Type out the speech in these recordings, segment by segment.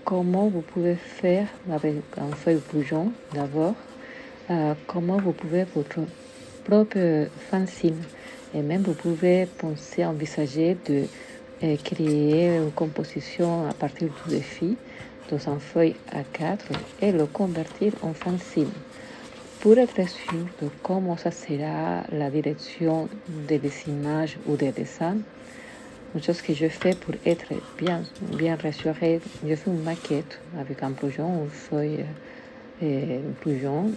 comment vous pouvez faire avec un feuille bougeon d'abord, comment vous pouvez votre propre fanzine. Et même vous pouvez penser, envisager de créer une composition à partir du défi dans un feuille A4 et le convertir en fanzine. Pour être sûr de comment ça sera la direction des images ou des dessins, une chose que je fais pour être bien rassurée, je fais une maquette avec un blouson, une feuille blouson.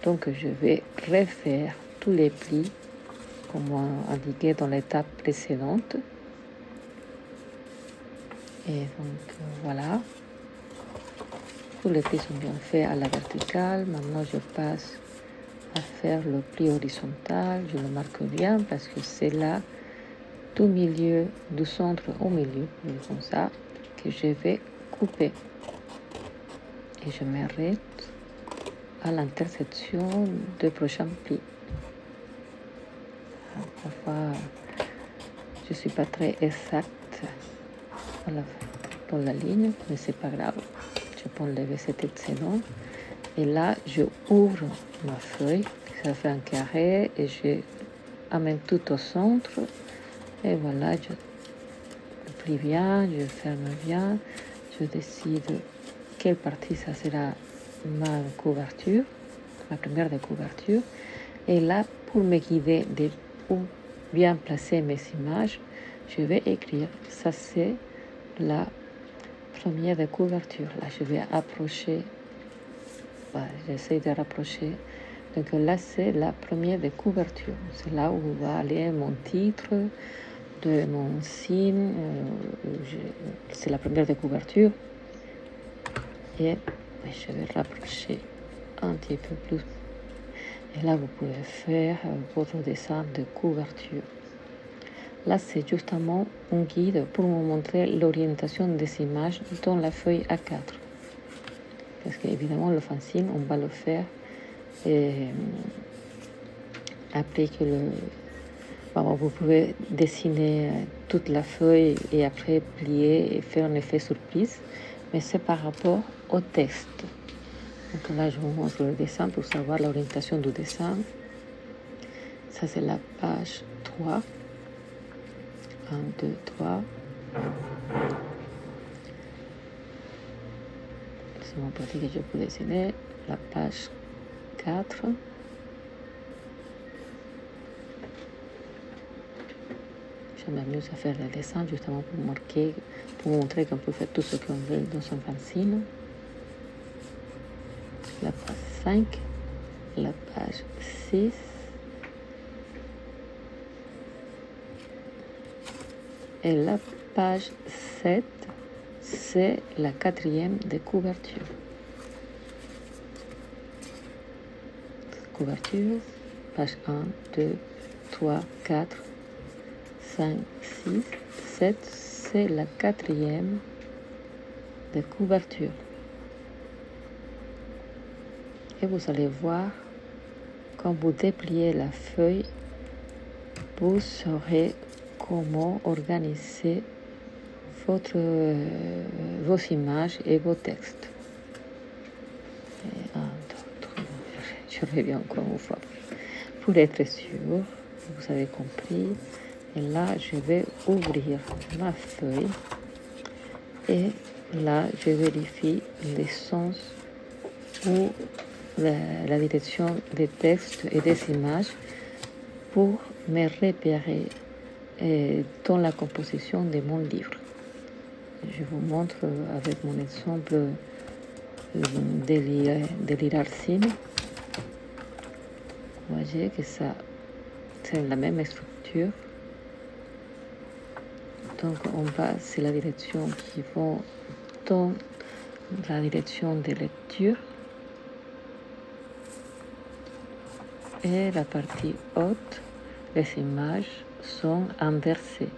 Donc je vais refaire tous les plis comme indiqué dans l'étape précédente. Et donc voilà, tous les plis sont bien faits à la verticale. Maintenant je passe à faire le pli horizontal. Je le marque bien parce que c'est là, tout milieu, du centre au milieu, comme ça, que je vais couper. Et je m'arrête à l'intersection des prochains plis. Parfois, je ne suis pas très exacte dans la ligne, mais c'est pas grave. Je peux enlever cet excédent. Et là, je ouvre ma feuille, ça fait un carré, et je amène tout au centre. Et voilà, je le plie bien, je ferme bien, je décide quelle partie ça sera ma couverture, ma première de couverture. Et là, pour me guider de où bien placer mes images, je vais écrire, ça c'est la première de couverture. Là, je vais approcher, j'essaie de rapprocher. Donc là, c'est la première de couverture. C'est là où va aller mon titre, de mon signe, c'est la première de couverture. Et je vais rapprocher un petit peu plus. Et là, vous pouvez faire votre dessin de couverture. Là, c'est justement un guide pour vous montrer l'orientation des images dans la feuille A4. Parce qu'évidemment, le fanzine, on va le faire après que vous pouvez dessiner toute la feuille et après plier et faire un effet surprise, mais c'est par rapport au texte. Donc là, je vous montre le dessin pour savoir l'orientation du dessin. Ça, c'est la page 3. 1, 2, 3. C'est mon partie que je peux dessiner. La page 4. Je m'amuse à faire le dessin justement pour marquer, pour montrer qu'on peut faire tout ce qu'on veut dans son fanzine. La page 5, la page 6, et la page 7, c'est la 4e de couverture. Couverture, page 1, 2, 3, 4, 5, 6, 7, c'est la 4e de couverture. Et vous allez voir, quand vous dépliez la feuille, vous saurez comment organiser vos images et vos textes. Et je reviens encore une fois. Pour être sûr, vous avez compris. Et là, je vais ouvrir ma feuille. Et là, je vérifie les sens ou la direction des textes et des images pour me repérer dans la composition de mon livre. Je vous montre avec mon exemple de l'hierarchie. Vous voyez que ça, c'est la même structure. Donc on va, c'est la direction qui va dans la direction de lecture. Et la partie haute, les images sont inversées.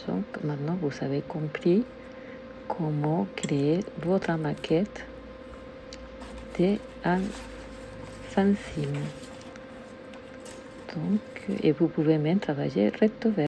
Donc maintenant vous avez compris comment créer votre maquette d'un fanzine. Donc, et vous pouvez même travailler recto verso.